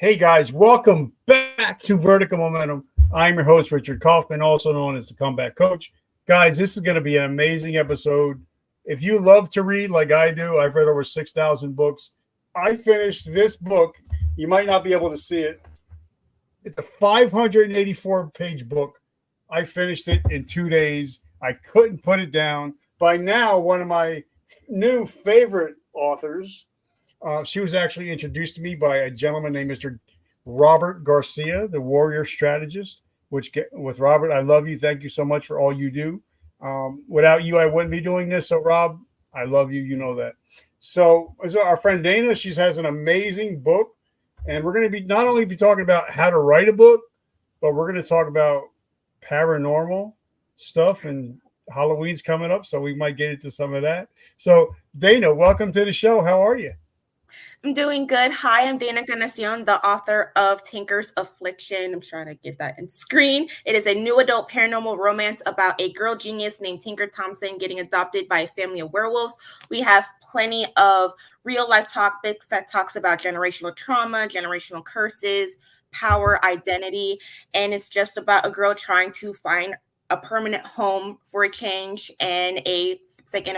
Hey guys, welcome back to Vertical Momentum. I'm your host, Richard Kaufman, also known as the Comeback Coach. Guys, this is going to be an amazing episode. If you love to read like I do, I've read over 6,000 books. I finished this book. You might not be able to see it. It's a 584-page book. I finished it in 2 days. I couldn't put it down. By now, one of my new favorite authors, she was actually introduced to me by a gentleman named Mr. Robert Garcia, the Warrior Strategist. With Robert, I love you. Thank you so much for all you do. Without you, I wouldn't be doing this. So, Rob, I love you. You know that. So our friend Dana, she has an amazing book, and we're going to be not only be talking about how to write a book, but we're going to talk about paranormal stuff, and Halloween's coming up, so we might get into some of that. So, Dana, welcome to the show. How are you? I'm doing good. Hi, I'm Dana Encarnacion, the author of Tinker's Affliction. I'm trying to get that in screen. It is a new adult paranormal romance about a girl genius named Tinker Thompson getting adopted by a family of werewolves. We have plenty of real life topics that talks about generational trauma, generational curses, power, identity, and it's just about a girl trying to find a permanent home for a change and a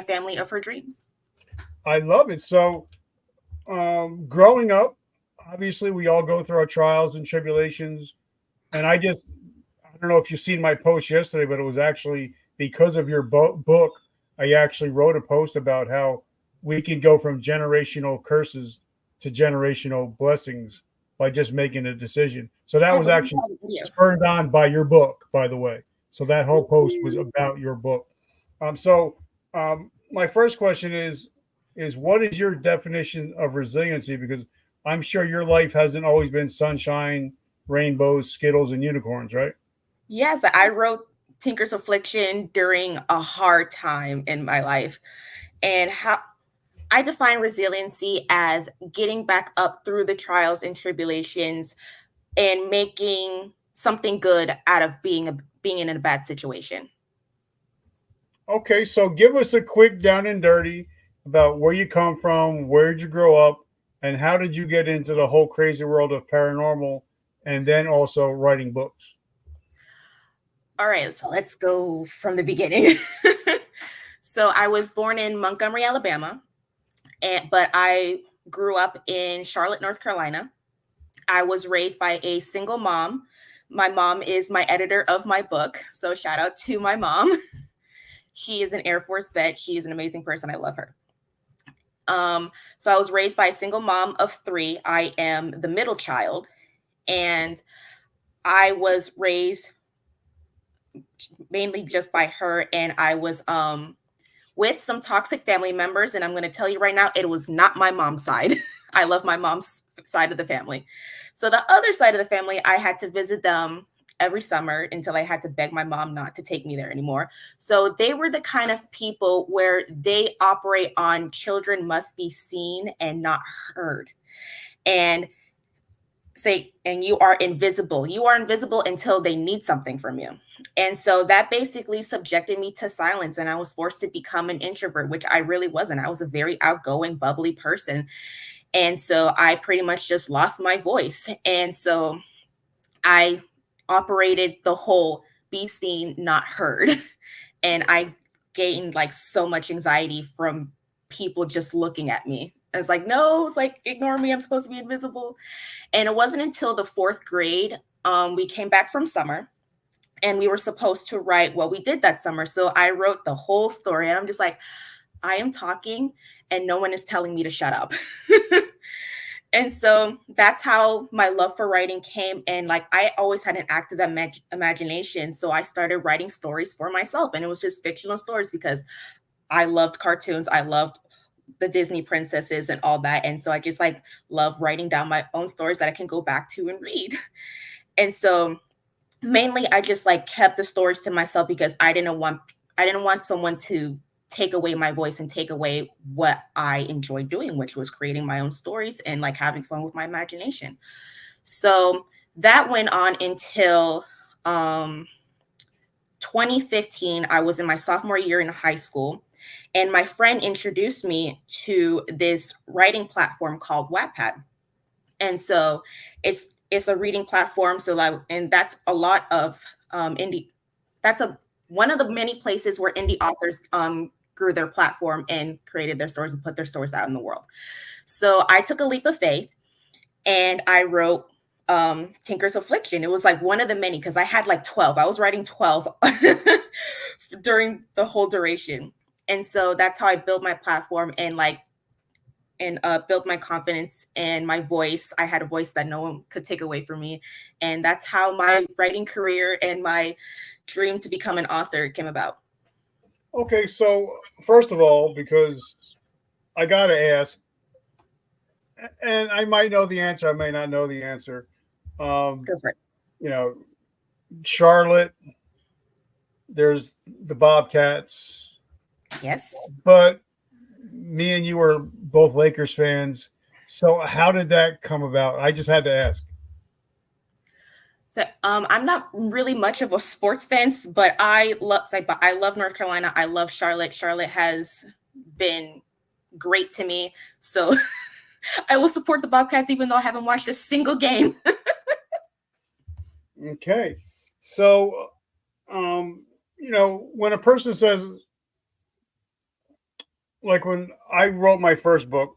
family of her dreams. I love it. So, growing up, obviously, we all go through our trials and tribulations. And I don't know if you've seen my post yesterday, but it was actually because of your book. I actually wrote a post about how we can go from generational curses to generational blessings by just making a decision. So that was actually spurred on by your book, by the way. So that whole post was about your book. My first question is what is your definition of resiliency? Because I'm sure your life hasn't always been sunshine, rainbows, skittles, and unicorns, right? Yes, I wrote Tinker's Affliction during a hard time in my life. And how I define resiliency as getting back up through the trials and tribulations and making something good out of being in a bad situation. Okay, so give us a quick down and dirty about where you come from, where did you grow up, and how did you get into the whole crazy world of paranormal and then also writing books? All right, so let's go from the beginning. So I was born in Montgomery, Alabama, but I grew up in Charlotte, North Carolina. I was raised by a single mom. My mom is my editor of my book, so shout out to my mom. She is an Air Force vet. She is an amazing person. I love her. So I was raised by a single mom of three. I am the middle child, and I was raised mainly just by her. And I was with some toxic family members. And I'm going to tell you right now, it was not my mom's side. I love my mom's side of the family. So the other side of the family, I had to visit them every summer until I had to beg my mom not to take me there anymore. So they were the kind of people where they operate on children must be seen and not heard. And and you are invisible. You are invisible until they need something from you. And so that basically subjected me to silence. And I was forced to become an introvert, which I really wasn't. I was a very outgoing, bubbly person. And so I pretty much just lost my voice. And so I operated the whole be seen, not heard. And I gained like so much anxiety from people just looking at me. I was like, no, it's like, ignore me. I'm supposed to be invisible. And it wasn't until the fourth grade, we came back from summer and we were supposed to write what we did that summer. So I wrote the whole story and I'm just like, I am talking and no one is telling me to shut up. And so that's how my love for writing came. And like, I always had an active imagination. So I started writing stories for myself, and it was just fictional stories because I loved cartoons. I loved the Disney princesses and all that. And so I just like love writing down my own stories that I can go back to and read. And so mainly I just like kept the stories to myself because I didn't want someone to take away my voice and take away what I enjoyed doing, which was creating my own stories and like having fun with my imagination. So that went on until 2015. I was in my sophomore year in high school, and my friend introduced me to this writing platform called Wattpad. And so it's a reading platform. So like, and that's a lot of indie. That's one of the many places where indie authors grew their platform and created their stores and put their stores out in the world. So I took a leap of faith and I wrote Tinker's Affliction. It was like one of the many, because I had like 12. I was writing 12 during the whole duration. And so that's how I built my platform and built my confidence and my voice. I had a voice that no one could take away from me. And that's how my writing career and my dream to become an author came about. Okay, so first of all, because I got to ask, and I might know the answer, I may not know the answer. Go for it. You know, Charlotte, there's the Bobcats. Yes. But me and you are both Lakers fans. So how did that come about? I just had to ask. So I'm not really much of a sports fan, but I love North Carolina. I love Charlotte. Charlotte has been great to me. So I will support the Bobcats even though I haven't watched a single game. Okay. So when a person says, like when I wrote my first book,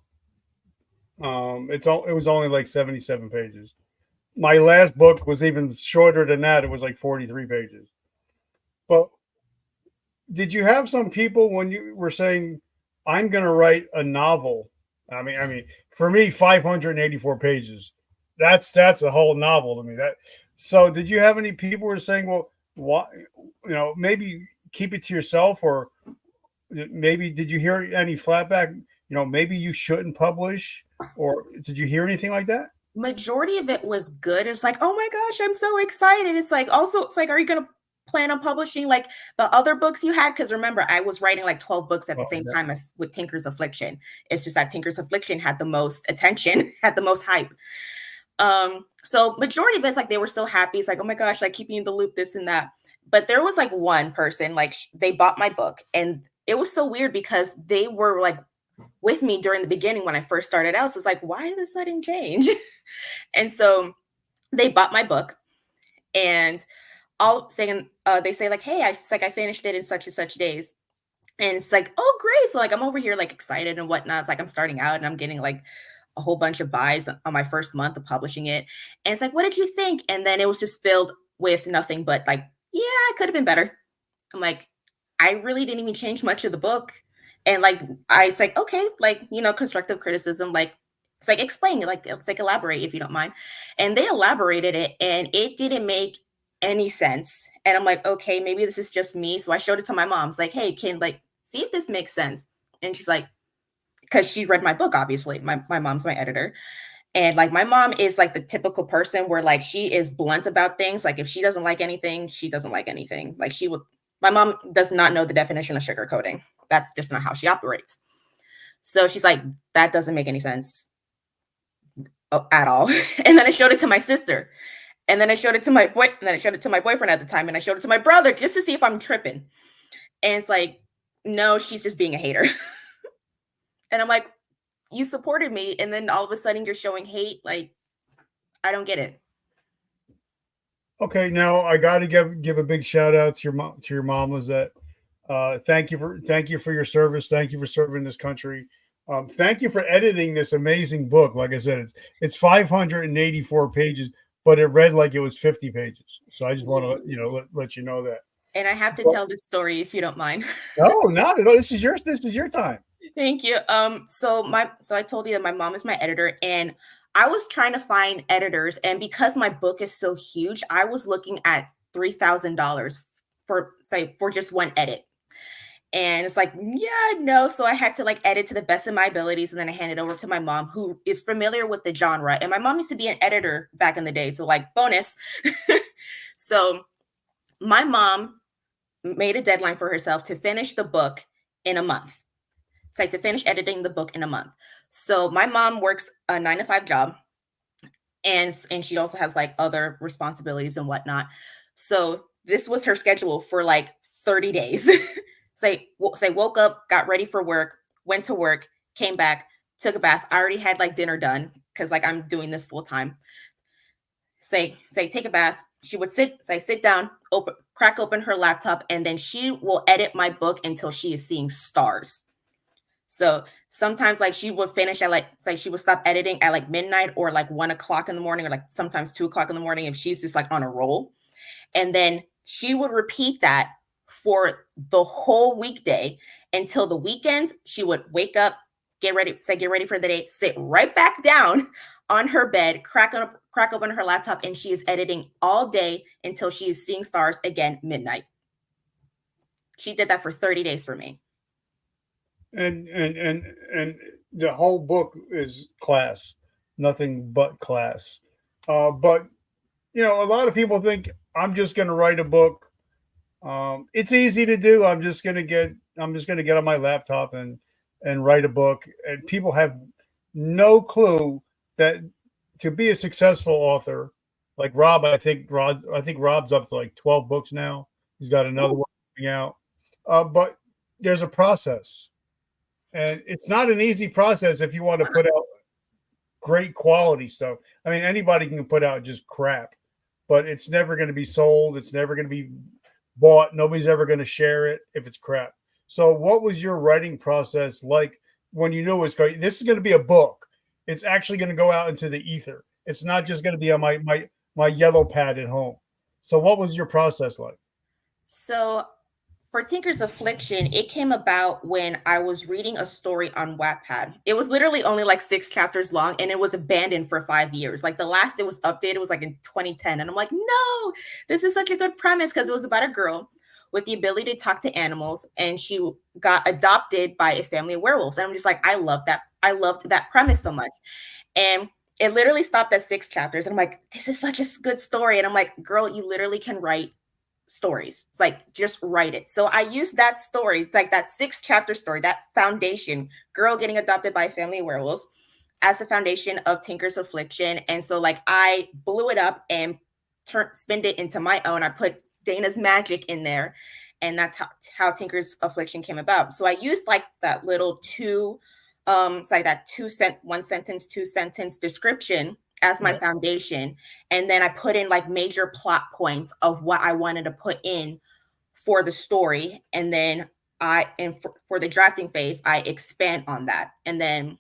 it was only like 77 pages. My last book was even shorter than that. It was like 43 pages. But did you have some people when you were saying, I'm going to write a novel? I mean, for me, 584 pages, that's a whole novel to me. So did you have any people who were saying, well, why, maybe keep it to yourself, or maybe did you hear any flatback, maybe you shouldn't publish, or did you hear anything like that? Majority of it was good. It's like, oh my gosh, I'm so excited. It's like, are you going to plan on publishing like the other books you had? Because remember, I was writing like 12 books at the same time as with Tinker's Affliction. It's just that Tinker's Affliction had the most attention, had the most hype. So majority of it's like, they were so happy. It's like, oh my gosh, like keeping you in the loop, this and that. But there was like one person, like they bought my book, and it was so weird because they were like with me during the beginning when I first started out. So it's like, why the sudden change? And so they bought my book, and all saying, they say like, hey, I finished it in such and such days. And it's like, oh, great. So like, I'm over here like excited and whatnot. It's like, I'm starting out and I'm getting like a whole bunch of buys on my first month of publishing it. And it's like, what did you think? And then it was just filled with nothing but like, yeah, it could have been better. I'm like, I really didn't even change much of the book. And like, it's like, okay, like, constructive criticism, like, it's like, explain, like, it's like, elaborate if you don't mind. And they elaborated it, and it didn't make any sense. And I'm like, okay, maybe this is just me. So I showed it to my mom. It's like, hey, can like see if this makes sense. And she's like, because she read my book, obviously. My mom's my editor. And like, my mom is like the typical person where like she is blunt about things. Like if she doesn't like anything, she doesn't like anything. Like my mom does not know the definition of sugarcoating. That's just not how she operates. So she's like, that doesn't make any sense at all. And then I showed it to my sister. And then I showed it to my boy. And then I showed it to my boyfriend at the time. And I showed it to my brother just to see if I'm tripping. And it's like, no, she's just being a hater. And I'm like, you supported me, and then all of a sudden you're showing hate. Like, I don't get it. Okay, now I got to give a big shout out to your mom, Lizette. Thank you for your service. Thank you for serving this country. Thank you for editing this amazing book. Like I said, it's 584 pages, but it read like it was 50 pages. So I just want to let you know that. And I have to tell this story if you don't mind. No, not at all. This is your time. Thank you. So I told you that my mom is my editor, and I was trying to find editors, and because my book is so huge, I was looking at $3,000 for just one edit. And it's like, yeah, no. So I had to like edit to the best of my abilities, and then I handed it over to my mom, who is familiar with the genre. And my mom used to be an editor back in the day, so like bonus. So my mom made a deadline for herself to finish the book in a month. It's like to finish editing the book in a month. So my mom works a 9-to-5 job, and she also has like other responsibilities and whatnot. So this was her schedule for like 30 days. Say woke up, got ready for work, went to work, came back, took a bath. I already had like dinner done. because like I'm doing this full time. Say take a bath. She would sit down, crack open her laptop, and then she will edit my book until she is seeing stars. So sometimes like she would finish at like she would stop editing at like midnight or like 1 o'clock in the morning, or like sometimes 2 o'clock in the morning if she's just like on a roll. And then she would repeat that for the whole weekday until the weekends. She would wake up, get ready for the day, sit right back down on her bed, crack open her laptop, and she is editing all day until she is seeing stars again midnight. She did that for 30 days for me. And the whole book is class, nothing but class. But you know, a lot of people think I'm just going to write a book. It's easy to do. I'm just going to get on my laptop and write a book. And people have no clue that to be a successful author, like Rob, I think Rob's up to like 12 books now. He's got another one coming out. But there's a process, and it's not an easy process if you want to put out great quality stuff. I mean, anybody can put out just crap, but it's never going to be sold. It's never going to be bought. Nobody's ever going to share it if it's crap. So what was your writing process like when you knew it was going? This is going to be a book. It's actually going to go out into the ether. It's not just going to be on my yellow pad at home. So what was your process like? So for Tinker's Affliction, it came about when I was reading a story on Wattpad. It was literally only like 6 chapters long, and it was abandoned for 5 years. Like the last it was updated was like in 2010. And I'm like, no, this is such a good premise, because it was about a girl with the ability to talk to animals, and she got adopted by a family of werewolves. And I'm just like, I loved that premise so much. And it literally stopped at 6 chapters. And I'm like, this is such a good story. And I'm like, girl, you literally can write stories. It's like, just write it. So I used that story. It's like that 6-chapter story, that foundation, girl getting adopted by a family of werewolves, as the foundation of Tinker's Affliction. And so like I blew it up and spinned it into my own. I put Dana's magic in there, and that's how Tinker's Affliction came about. So I used like that little it's like that 2-sentence, 2-sentence description as my foundation. And then I put in like major plot points of what I wanted to put in for the story. And then for the drafting phase, I expand on that. And then,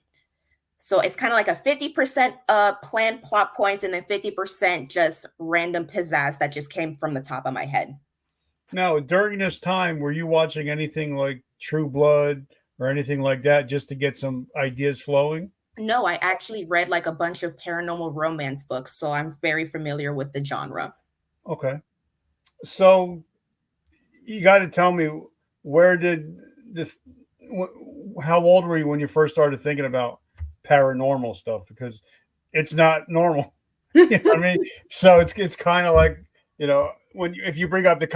so it's kind of like a 50% planned plot points, and then 50% just random pizzazz that just came from the top of my head. Now, during this time, were you watching anything like True Blood or anything like that just to get some ideas flowing? No, I actually read like a bunch of paranormal romance books, so I'm very familiar with the genre. Okay. So you got to tell me, where did this, how old were you when you first started thinking about paranormal stuff? Because it's not normal. You know what I mean? So it's kind of like, you know, if you bring up the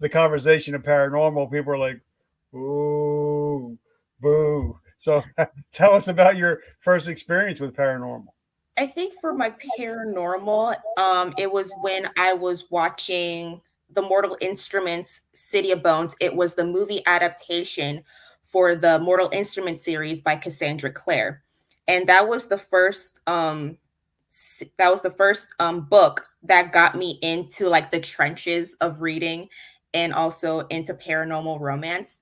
conversation of paranormal, people are like, ooh, boo. So tell us about your first experience with paranormal. I think for my paranormal, it was when I was watching the Mortal Instruments City of Bones. It was the movie adaptation for the Mortal Instruments series by Cassandra Clare. And that was the first book that got me into like the trenches of reading, and also into paranormal romance.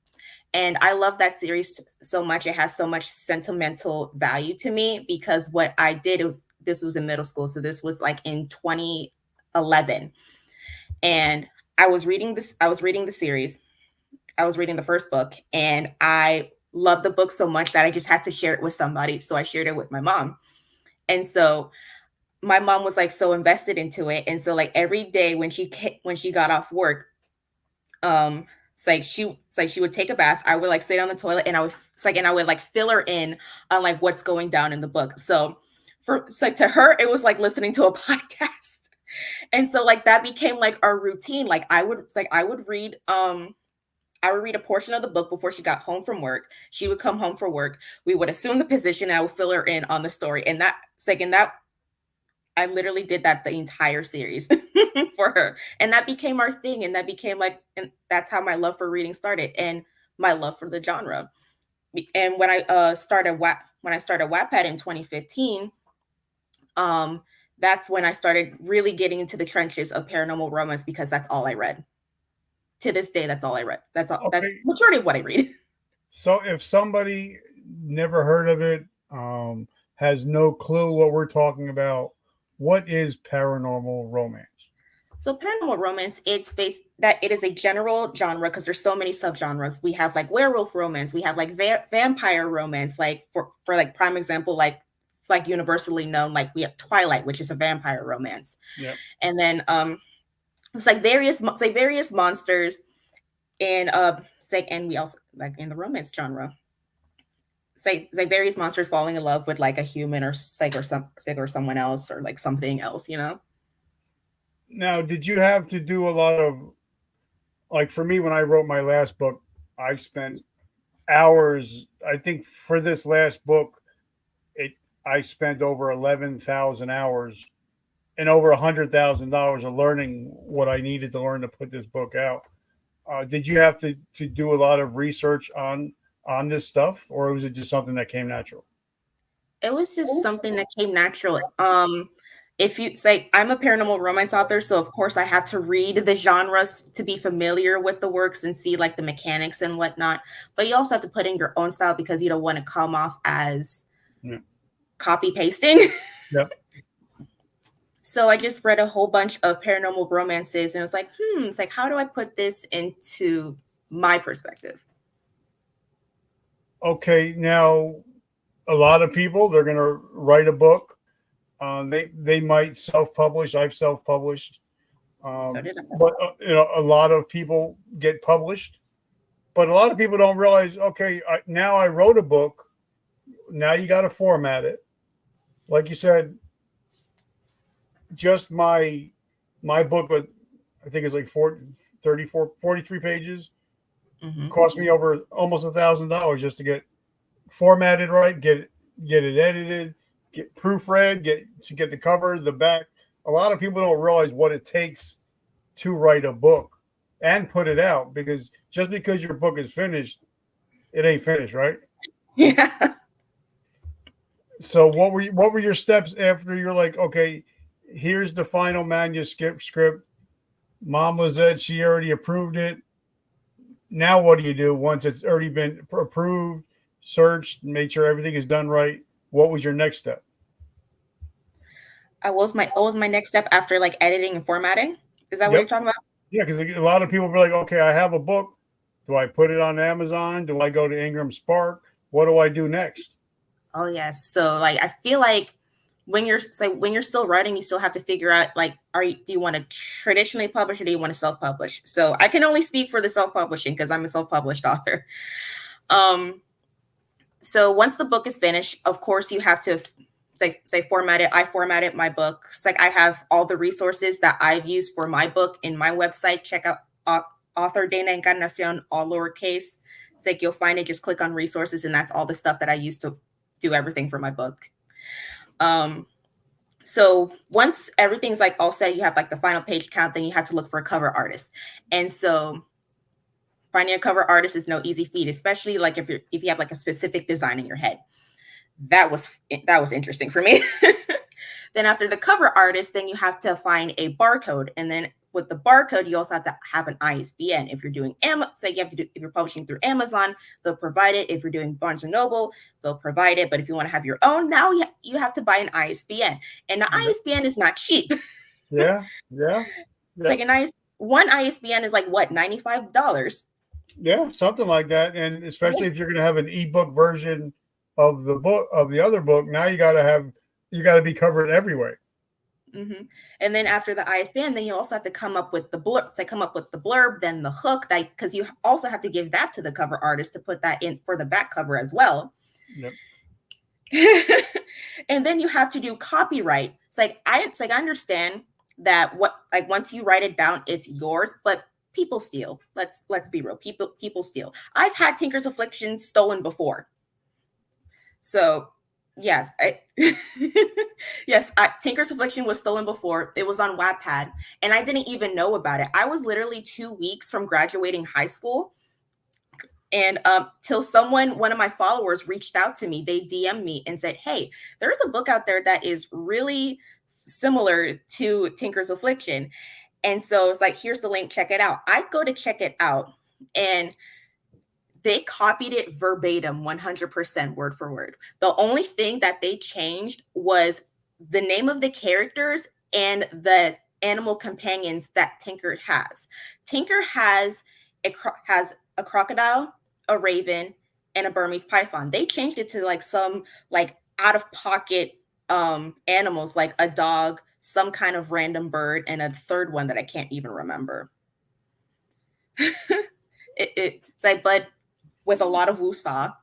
And I love that series so much. It has so much sentimental value to me, because what I did, this was in middle school. So this was like in 2011. And I was reading the series. I was reading the first book, and I loved the book so much that I just had to share it with somebody. So I shared it with my mom. And so my mom was like so invested into it. And so like every day when she got off work, she would take a bath. I would like sit on the toilet, and I would like fill her in on like what's going down in the book. So to her, it was like listening to a podcast. And so like that became like our routine. Like I would read a portion of the book before she got home from work. She would come home from work. We would assume the position, and I would fill her in on the story. And I literally did that the entire series for her. And that became our thing. And that became like, and that's how my love for reading started, and my love for the genre. And when I started Wattpad in 2015, That's when I started really getting into the trenches of paranormal romance, because that's all I read. To this day, that's all I read. That's all. That's Okay. majority of what I read. So if somebody never heard of it, has no clue what we're talking about, what is paranormal romance? So paranormal romance, it's based that it is a general genre, because there's so many subgenres. We have like werewolf romance, we have like vampire romance, like for like prime example, like it's like universally known, like we have Twilight, which is a vampire romance. Yeah. And then it's like various monsters, and and we also like in the romance genre. Say various monsters falling in love with like a human, or or someone else, or like something else, you know. Now, did you have to do a lot of, like for me when I wrote my last book, I spent hours. I think for this last book, I spent over 11,000 hours and over $100,000 of learning what I needed to learn to put this book out. Did you have to do a lot of research on this stuff, or was it just something that came natural? It was just something that came natural. If you say, I'm a paranormal romance author, so of course I have to read the genres to be familiar with the works and see like the mechanics and whatnot. But you also have to put in your own style, because you don't want to come off as copy pasting. Yep. So I just read a whole bunch of paranormal romances, and it was like, it's like, how do I put this into my perspective? Okay, now a lot of people, they're going to write a book. They might self-publish. I've self-published, So did I. but a lot of people get published. But a lot of people don't realize. Okay, now I wrote a book. Now you got to format it, like you said. Just my book, with I think it's like 43 pages. Cost me over almost $1,000 just to get formatted right, get it edited, get proofread, get the cover, the back. A lot of people don't realize what it takes to write a book and put it out, because just because your book is finished, it ain't finished, right? Yeah. So what were your steps after you're like, okay, here's the final manuscript script. Mom Lizette, she already approved it. Now what do you do once it's already been approved, searched, made sure everything is done right? What was your next step? What was my next step after like editing and formatting? Is that what you're talking about? Yeah, because a lot of people be like, okay, I have a book. Do I put it on Amazon? Do I go to Ingram Spark? What do I do next? Oh yes. So like I feel like when you're still writing, you still have to figure out like, do you want to traditionally publish, or do you want to self-publish? So I can only speak for the self-publishing, because I'm a self-published author. So once the book is finished, of course you have to say format it. I formatted my book. It's like I have all the resources that I've used for my book in my website. Check out author Dana Encarnacion, all lowercase. It's like you'll find it. Just click on resources, and that's all the stuff that I use to do everything for my book. So once everything's like all set, you have like the final page count, then you have to look for a cover artist. And so finding a cover artist is no easy feat, especially like if you have like a specific design in your head. That was interesting for me. Then after the cover artist, then you have to find a barcode. And then with the barcode, you also have to have an ISBN. If you're doing if you're publishing through Amazon, they'll provide it. If you're doing Barnes & Noble, they'll provide it. But if you want to have your own, now you have to buy an ISBN. And the ISBN is not cheap. Yeah. It's like one ISBN is like what, $95? Yeah, something like that. And especially if you're going to have an ebook version of the book, of the other book, now you got to be covered every way. And then after the ISBN, then you also have to come up with the blurb, then the hook, because you also have to give that to the cover artist to put that in for the back cover as well. Yep. And then you have to do copyright. I understand that once you write it down, it's yours, but people steal. Let's be real. People steal. I've had Tinker's Affliction stolen before. So yes, Tinker's Affliction was stolen before. It was on Wattpad, and I didn't even know about it. I was literally 2 weeks from graduating high school, And till one of my followers reached out to me, they DM'd me and said, hey, there's a book out there that is really similar to Tinker's Affliction. And so it's like, here's the link, check it out. I go to check it out, and they copied it verbatim, 100% word for word. The only thing that they changed was the name of the characters and the animal companions that Tinker has. Tinker has a crocodile, a raven, and a Burmese python. They changed it to like some like out of pocket animals, like a dog, some kind of random bird, and a third one that I can't even remember. It's like, but with a lot of woosah,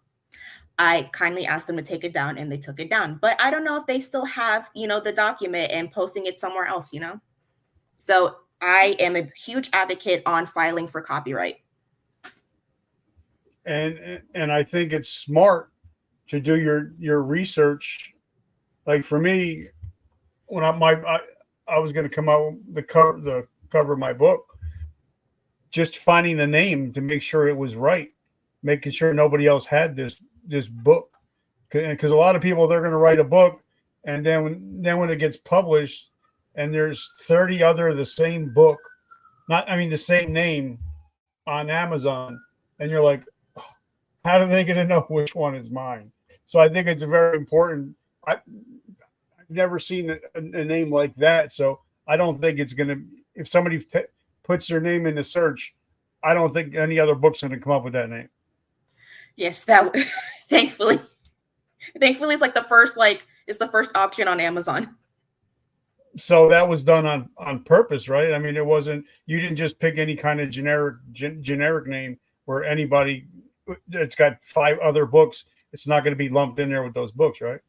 I kindly asked them to take it down, and they took it down. But I don't know if they still have, the document and posting it somewhere else, So I am a huge advocate on filing for copyright. And I think it's smart to do your research. Like for me, when I was going to come out with the cover of my book, just finding the name to make sure it was right, making sure nobody else had this book, because a lot of people, they're going to write a book, and then when it gets published, and there's 30 other the same book, the same name on Amazon, and you're like, how are they going to know which one is mine? So I think it's a very important. I've never seen a name like that, so I don't think it's going to. If somebody puts their name in the search, I don't think any other book's going to come up with that name. Yes, that thankfully it's like it's the first option on Amazon. So that was done on purpose, right? I mean, you didn't just pick any kind of generic name where anybody that's got 5 other books, it's not going to be lumped in there with those books, right?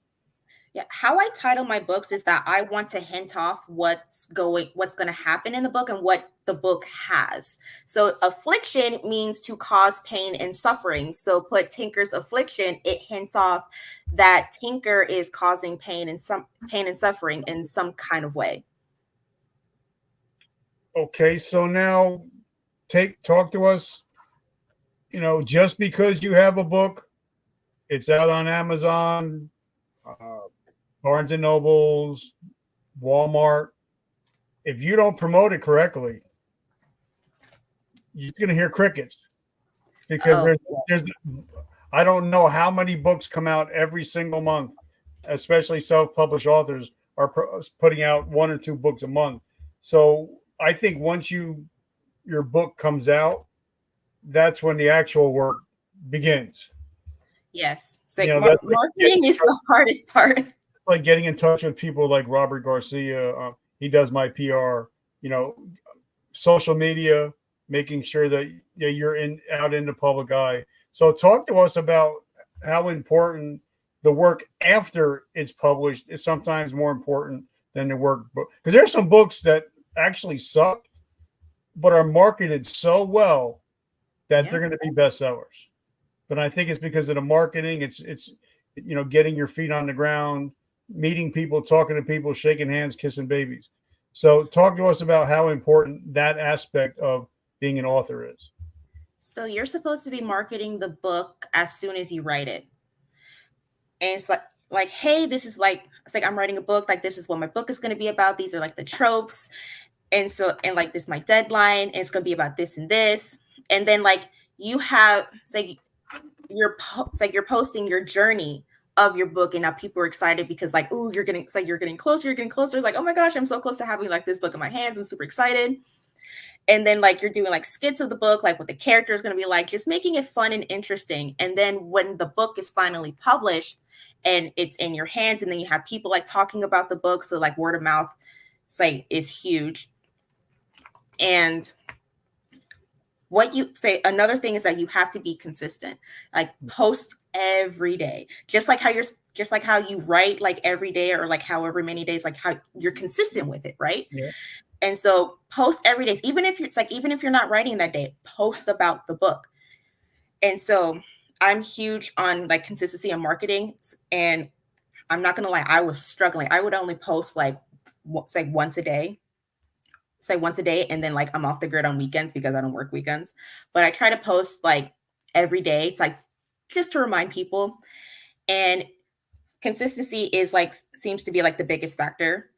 Yeah, how I title my books is that I want to hint off what's going to happen in the book and what the book has. So affliction means to cause pain and suffering. So put Tinker's Affliction, it hints off that Tinker is causing pain and suffering in some kind of way. Okay, so now talk to us. Just because you have a book, it's out on Amazon, Barnes and Nobles, Walmart. If you don't promote it correctly, you're going to hear crickets, because there's I don't know how many books come out every single month, especially self-published authors are putting out 1 or 2 books a month. So I think once your book comes out, that's when the actual work begins. Yes. So marketing is the hardest part. Like getting in touch with people like Robert Garcia. He does my PR, social media, making sure that you're out in the public eye. So talk to us about how important the work after it's published is sometimes more important than the work. Because there's some books that actually suck, but are marketed so well that they're going to be bestsellers. But I think it's because of the marketing. It's getting your feet on the ground, meeting people, talking to people, shaking hands, kissing babies. So talk to us about how important that aspect of being an author is. So you're supposed to be marketing the book as soon as you write it. And it's like, hey, this is it's like I'm writing a book, like this is what my book is going to be about. These are like the tropes. And like this is my deadline, and it's going to be about this and this. And then like you have, you're posting your journey of your book, and now people are excited because like, oh, you're getting closer. It's like, oh my gosh, I'm so close to having like this book in my hands. I'm super excited. And then like you're doing like skits of the book, like what the character is going to be like, just making it fun and interesting. And then when the book is finally published and it's in your hands, and then you have people like talking about the book, so like word of mouth is huge. And what you say, another thing is that you have to be consistent, like post every day, just like how you write like every day, or like however many days, like how you're consistent with it, right? Yeah. And so post every day, even if you're not writing that day, post about the book. And so I'm huge on like consistency and marketing, and I'm not gonna lie, I was struggling. I would only post like once a day. And then like I'm off the grid on weekends because I don't work weekends. But I try to post like every day. It's like just to remind people. And consistency is like seems to be like the biggest factor.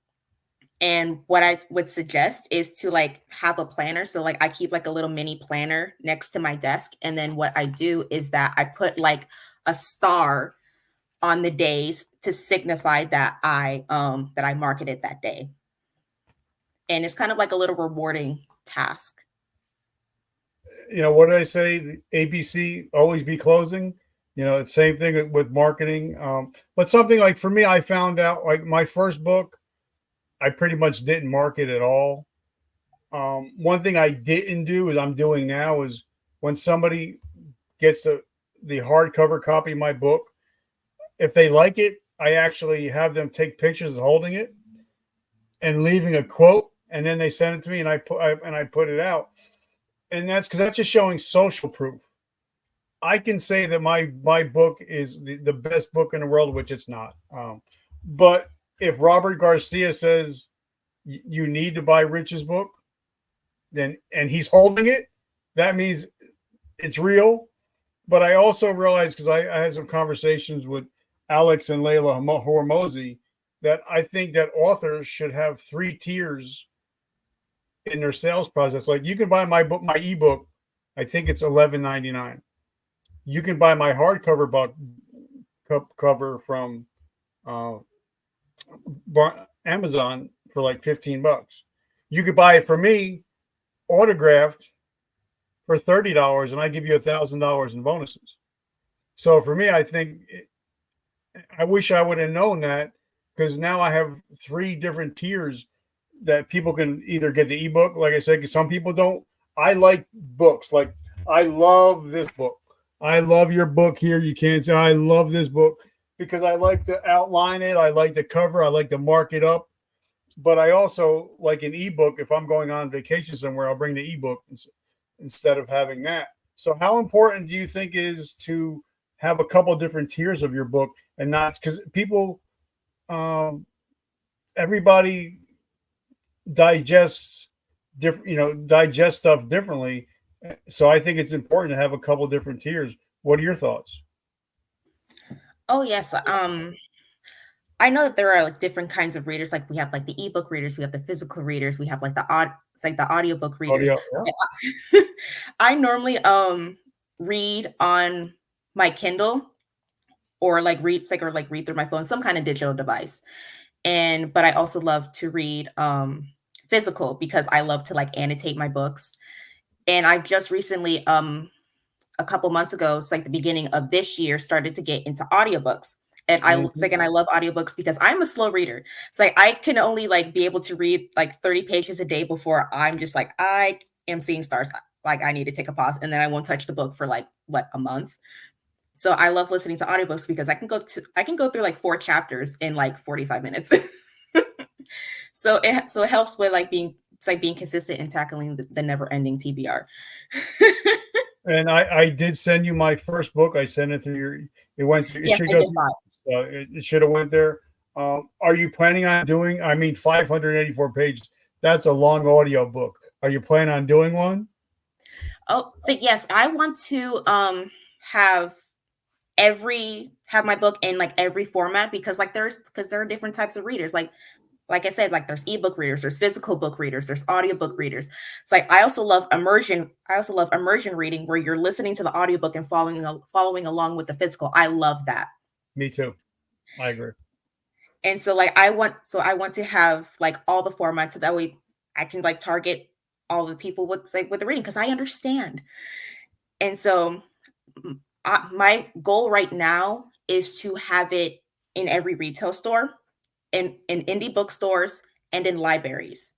And what I would suggest is to like have a planner. So like I keep like a little mini planner next to my desk. And then what I do is that I put like a star on the days to signify that I marketed that day. And it's kind of like a little rewarding task. You know, what did I say? The ABC, always be closing. You know, it's same thing with marketing. But something like for me, I found out like my first book, I pretty much didn't market at all. One thing I didn't do is I'm doing now is when somebody gets the hardcover copy of my book, if they like it, I actually have them take pictures of holding it and leaving a quote, and then they send it to me, and I put it out, and that's because that's just showing social proof. I can say that my book is the best book in the world, which it's not. But if Robert Garcia says you need to buy Rich's book, then and he's holding it, that means it's real. But I also realized because I had some conversations with Alex and Layla Hormozy that I think that authors should have 3 tiers in their sales process. Like you can buy my book, my ebook, I think it's $11.99. You can buy my hardcover book cover from Amazon for like $15. You could buy it for me autographed for $30, and I give you $1,000 in bonuses. So for me, I think I wish I would have known that because now I have 3 different tiers that people can either get the ebook, like I said, because some people don't. I like books. Like I love this book. I love your book here. You can't say I love this book because I like to outline it. I like the cover. I like to mark it up. But I also like an ebook. If I'm going on vacation somewhere, I'll bring the ebook instead of having that. So how important do you think is to have a couple of different tiers of your book and not because people, everybody digests different, digest stuff differently. So I think it's important to have a couple of different tiers. What are your thoughts? Oh yes. I know that there are like different kinds of readers. Like we have like the ebook readers, we have the physical readers, we have like it's like the audiobook readers. Audio, yeah. So I normally read on my Kindle or like read through my phone, some kind of digital device. But I also love to read physical because I love to like annotate my books. And I've just recently a couple months ago, it's like the beginning of this year, started to get into audiobooks. And I love audiobooks because I'm a slow reader. So like, I can only like be able to read like 30 pages a day before I'm just like, I am seeing stars. Like I need to take a pause and then I won't touch the book for like a month. So I love listening to audiobooks because I can go through like 4 chapters in like 45 minutes. So it helps with like being consistent and tackling the never ending TBR. And I did send you my first book. I sent it through it went through, Yes, I just saw it. it should have went there. Are you planning on doing, 584 pages. That's a long audio book. Are you planning on doing one? Oh, so yes, I want to have my book in like every format because there are different types of readers. Like I said, like there's ebook readers, there's physical book readers, there's audiobook readers. It's like I also love immersion. I also love immersion reading where you're listening to the audiobook and following along with the physical. I love that. Me too. I agree. And so like I want to have like all the formats so that way I can like target all the people with the reading because I understand. And so my goal right now is to have it in every retail store, in indie bookstores, and in libraries,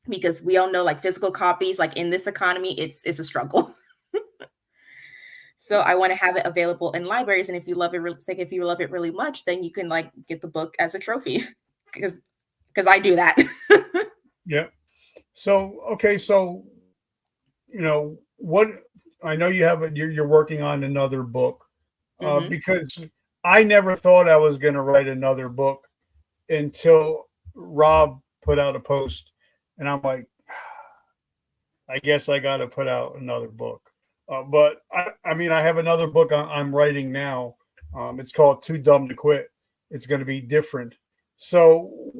because we all know like physical copies, like in this economy, it's a struggle. So I want to have it available in libraries, and if you love it, if you love it really much, then you can like get the book as a trophy, because I do that. Yeah. So okay, so what I know you have you're working on another book because I never thought I was going to write another book until Rob put out a post, and I'm like, I guess I got to put out another book. But I mean, I have another book I'm writing now. It's called Too Dumb to Quit. It's going to be different. So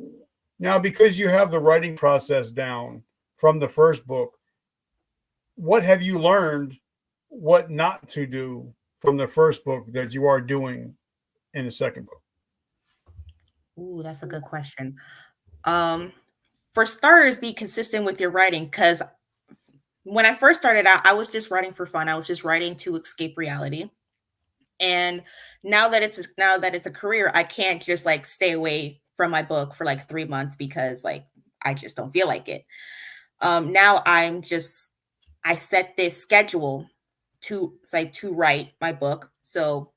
now, because you have the writing process down from the first book, what have you learned what not to do from the first book that you are doing in the second book? Ooh, that's a good question. Um, for starters, be consistent with your writing, because when I first started out, I was just writing for fun. I was just writing to escape reality. And now that it's a career, I can't just like stay away from my book for like 3 months because like I just don't feel like it. Now I set this schedule to write my book. So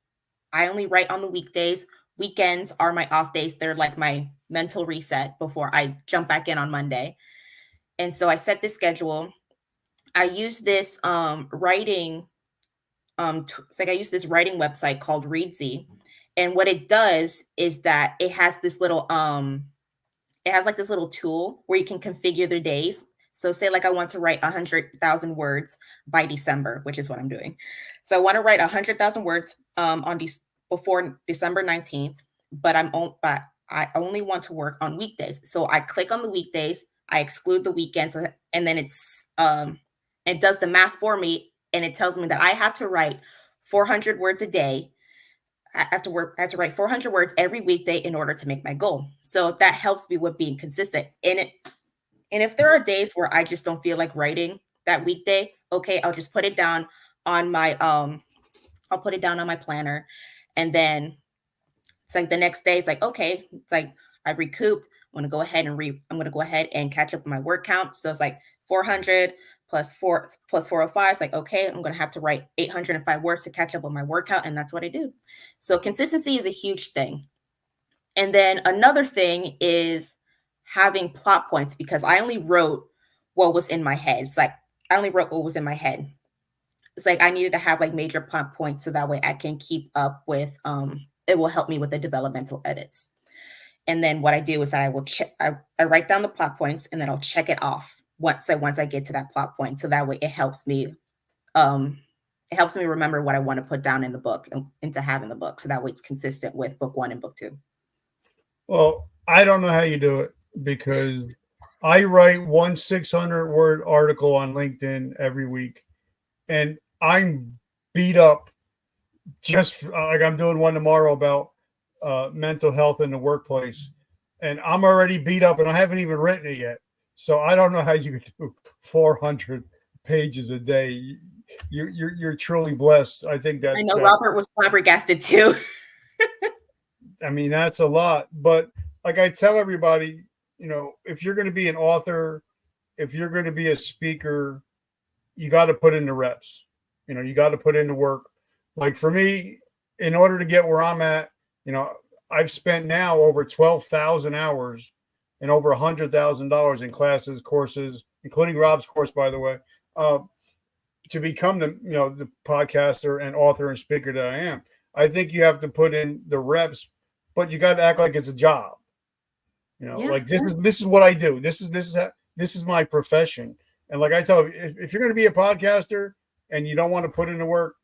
I only write on the weekdays. Weekends are my off days. They're like my mental reset before I jump back in on Monday. And so I set this schedule. I use this writing it's like I use this writing website called Readsy. And what it does is that it has like this little tool where you can configure the days. So say like I want to write 100,000 words by December, which is what I'm doing. So I want to write 100,000 words before December 19th, but I only want to work on weekdays. So I click on the weekdays, I exclude the weekends, and then it does the math for me, and it tells me that I have to write 400 words a day. I have to write 400 words every weekday in order to make my goal. So that helps me with being consistent. And if there are days where I just don't feel like writing that weekday, okay, I'll just put it down on my I'll put it down on my planner. And then it's like the next day, it's like, okay, it's like I've recouped. I'm gonna go ahead and catch up on my word count. So it's like 400 plus 405. It's like, okay, I'm gonna have to write 805 words to catch up on my word count, and that's what I do. So consistency is a huge thing. And then another thing is having plot points, because I only wrote what was in my head. It's like I only wrote what was in my head. It's like I needed to have like major plot points so that way I can keep up with it will help me with the developmental edits. And then what I do is that I write down the plot points, and then I'll check it off once I get to that plot point. So that way it helps me remember what I want to put down in the book and to have in the book. So that way it's consistent with book 1 and book 2. Well, I don't know how you do it because I write one 600-word article on LinkedIn every week, and I'm beat up just like I'm doing one tomorrow about mental health in the workplace, and I'm already beat up, and I haven't even written it yet. So I don't know how you could do 400 pages a day. You're truly blessed. I think I know Robert was flabbergasted too. I mean, that's a lot. But like I tell everybody, if you're going to be an author, if you're going to be a speaker, you got to put in the reps. You got to put in the work. Like for me, in order to get where I'm at, I've spent now over 12,000 hours and over $100,000 in classes, courses, including Rob's course, by the way, to become the podcaster and author and speaker that I am. I think you have to put in the reps, but you got to act like it's a job. Like this is what I do. This is my profession. And like I tell you, if you're going to be a podcaster and you don't want to put in the work,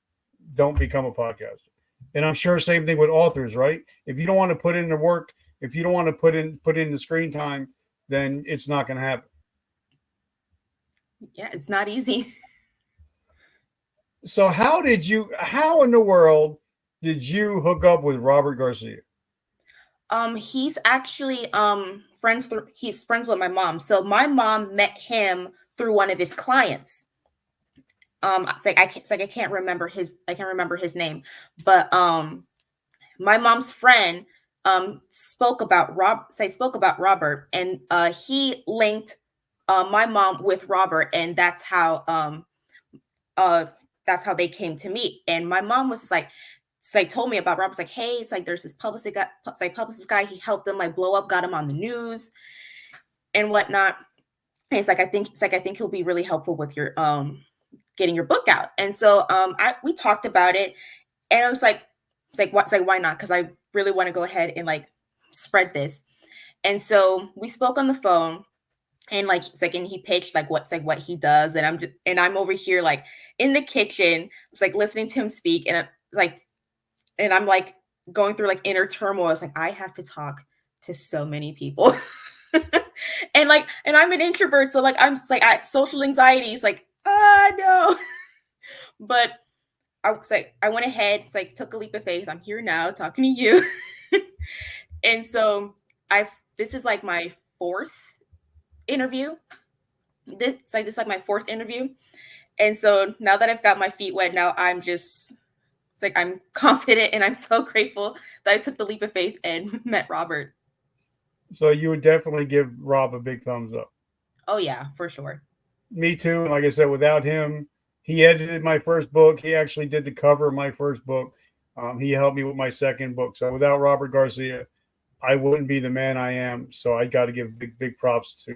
don't become a podcaster. And I'm sure same thing with authors, right? If you don't want to put in the work, if you don't want to put in the screen time, then it's not going to happen. Yeah, it's not easy. So how in the world did you hook up with Robert Garcia? He's actually he's friends with my mom. So my mom met him through one of his clients. I can't remember his name, but my mom's friend spoke about Robert, and he linked my mom with Robert, and that's how they came to meet. And my mom was just like, told me about Robert. It's like, hey, it's like there's this publicist guy. He helped him like blow up, got him on the news and whatnot. And it's like I think he'll be really helpful with your getting your book out. And so we talked about it, and I was like, why not? Because I really want to go ahead and like spread this. And so we spoke on the phone, And like it's like, and he pitched like what's like what he does, and I'm over here like in the kitchen, it's like listening to him speak, and it's like, and I'm like going through like inner turmoil. It's like I have to talk to so many people, and like, and I'm an introvert, so like I'm just like social anxiety is like no, but I was like I went ahead, it's like took a leap of faith. I'm here now talking to you, and so this is like my fourth interview. This is like my fourth interview. And so now that I've got my feet wet, now it's like I'm confident and I'm so grateful that I took the leap of faith and met Robert. So you would definitely give Rob a big thumbs up. Oh yeah, for sure. Me too. Like I said, without him, he edited my first book. He actually did the cover of my first book. He helped me with my second book. So without Robert Garcia, I wouldn't be the man I am. So I got to give big props to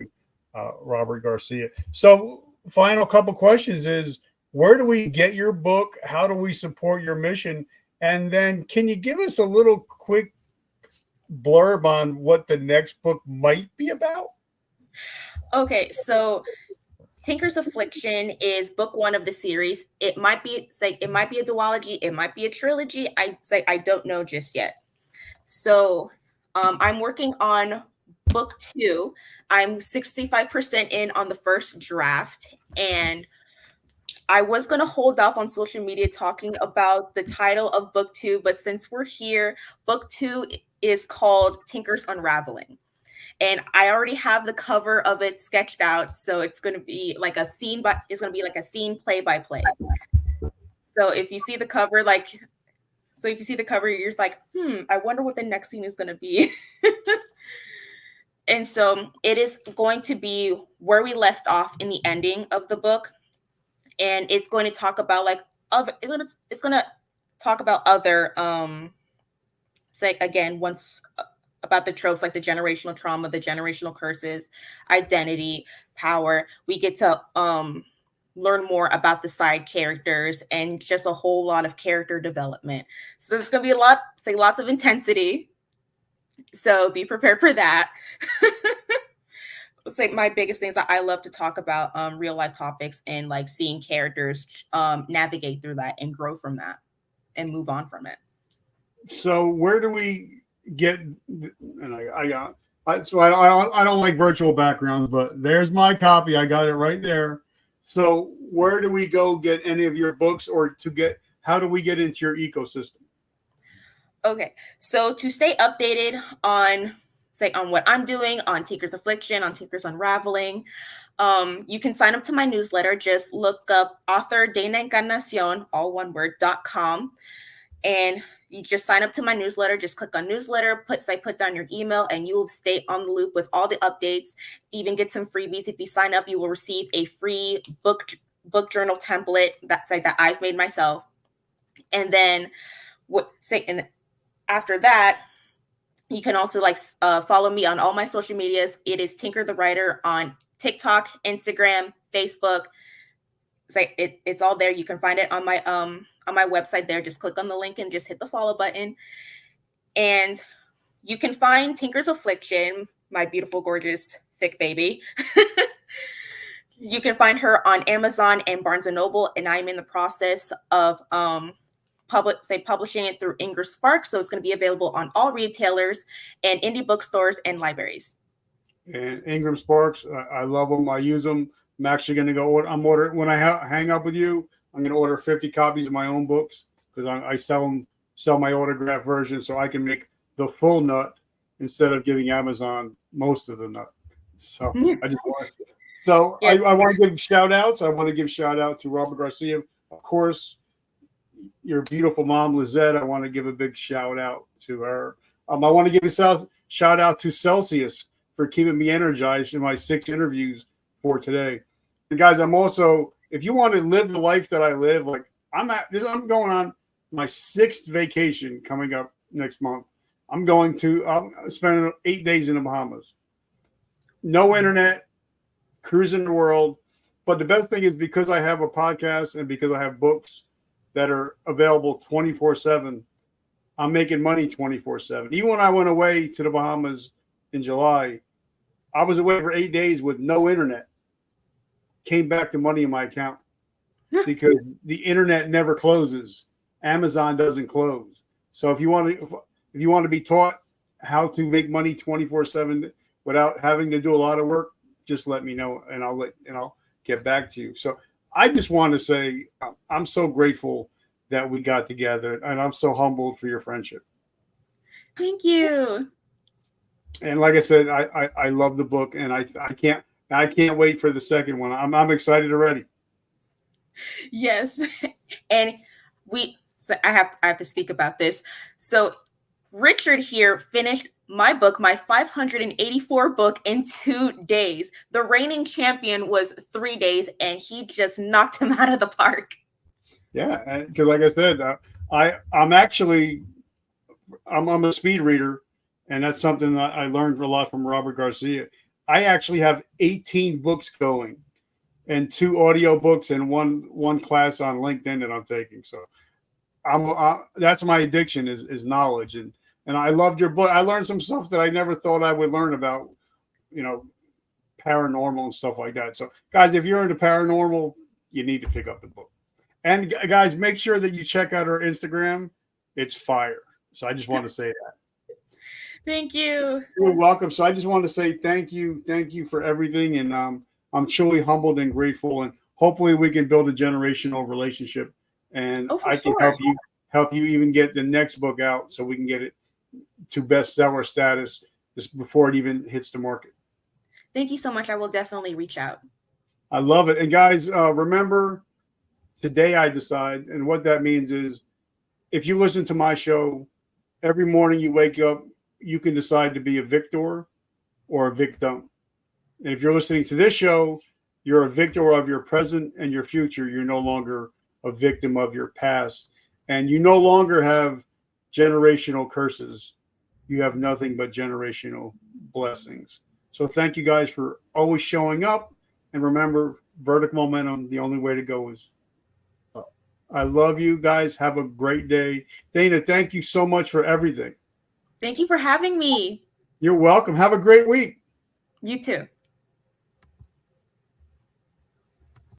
Robert Garcia. So final couple questions is, where do we get your book? How do we support your mission? And then can you give us a little quick blurb on what the next book might be about? Okay, so Tinker's Affliction is book one of the series. It might be it might be a duology, it might be a trilogy. I don't know just yet. So I'm working on book two. I'm 65% in on the first draft, and I was going to hold off on social media talking about the title of book two, but since we're here, book two is called Tinker's Unraveling. And I already have the cover of it sketched out, so it's going to be like a scene, but it's going to be like a scene play by play. So if you see the cover, you're just like, I wonder what the next scene is going to be. And so it is going to be where we left off in the ending of the book. And it's going to talk about like it's going to talk about other about the tropes like the generational trauma, the generational curses, identity, power. We get to learn more about the side characters and just a whole lot of character development. So there's going to be lots of intensity. So be prepared for that. It's like my biggest things that I love to talk about real life topics and like seeing characters navigate through that and grow from that and move on from it. So where do we get? And I don't like virtual backgrounds, but there's my copy. I got it right there. So where do we go get any of your books, or how do we get into your ecosystem? Okay, so to stay updated on what I'm doing on Tinker's Affliction, on Tinker's Unraveling, you can sign up to my newsletter. Just look up author Dana Encarnacion, all one word, .com. And you just sign up to my newsletter. Just click on newsletter, put down your email, and you will stay on the loop with all the updates. Even get some freebies. If you sign up, you will receive a free book journal template that I've made myself. And then after that, you can also follow me on all my social medias. It is Tinker Thewriter on TikTok, Instagram, Facebook. It's all there. You can find it on my website there. Just click on the link and just hit the follow button. And you can find Tinker's Affliction, my beautiful, gorgeous, thick baby. You can find her on Amazon and Barnes & Noble. And I'm in the process of publishing it through Ingram Sparks. So it's going to be available on all retailers and indie bookstores and libraries. And Ingram Sparks, I love them. I use them. I'm actually going to go order. When I hang up with you, I'm going to order 50 copies of my own books because I sell my autograph version so I can make the full nut instead of giving Amazon most of the nut. So I just want to. So yeah. I want to give shout outs. I want to give shout out to Robert Garcia, of course. Your beautiful mom, Lizette. I want to give a big shout out to her. I want to give a shout out to Celsius for keeping me energized in my 6 interviews for today. And guys, I'm also, if you want to live the life that I live, like I'm going on my 6th vacation coming up next month. I'm spending 8 days in the Bahamas. No internet, cruising the world. But the best thing is because I have a podcast and because I have books that are available 24/7, I'm making money 24/7. Even when I went away to the Bahamas in July, I was away for 8 days with no internet. Came back to money in my account because the internet never closes. Amazon doesn't close. So if you want to be taught how to make money 24/7 without having to do a lot of work, just let me know and I'll get back to you. So I just want to say I'm so grateful that we got together, and I'm so humbled for your friendship. Thank you. And like I said, I love the book, and I can't wait for the second one. I'm excited already. Yes. And I have to speak about this. So Richard here finished my book, my 584 book, in 2 days. The reigning champion was 3 days, and he just knocked him out of the park. Yeah, because like I said, I'm a speed reader, and that's something that I learned a lot from Robert Garcia. I actually have 18 books going, and 2 audio books, and one class on LinkedIn that I'm taking. So that's my addiction is knowledge, and I loved your book. I learned some stuff that I never thought I would learn about, paranormal and stuff like that. So guys, if you're into paranormal, you need to pick up the book. And guys, make sure that you check out our Instagram. It's fire. So I just want to say that. Thank you. You're welcome. So I just want to say thank you for everything, and I'm truly humbled and grateful, and hopefully we can build a generational relationship, and I can help you even get the next book out so we can get it to bestseller status just before it even hits the market. Thank you so much. I will definitely reach out. I love it. And guys, remember, today I decide, and what that means is if you listen to my show, every morning you wake up, you can decide to be a victor or a victim. And if you're listening to this show, you're a victor of your present and your future. You're no longer a victim of your past. And you no longer have generational curses. You have nothing but generational blessings. So thank you guys for always showing up. And remember, vertical momentum, the only way to go is up. I love you guys. Have a great day. Dana, thank you so much for everything. Thank you for having me. You're welcome. Have a great week. You too.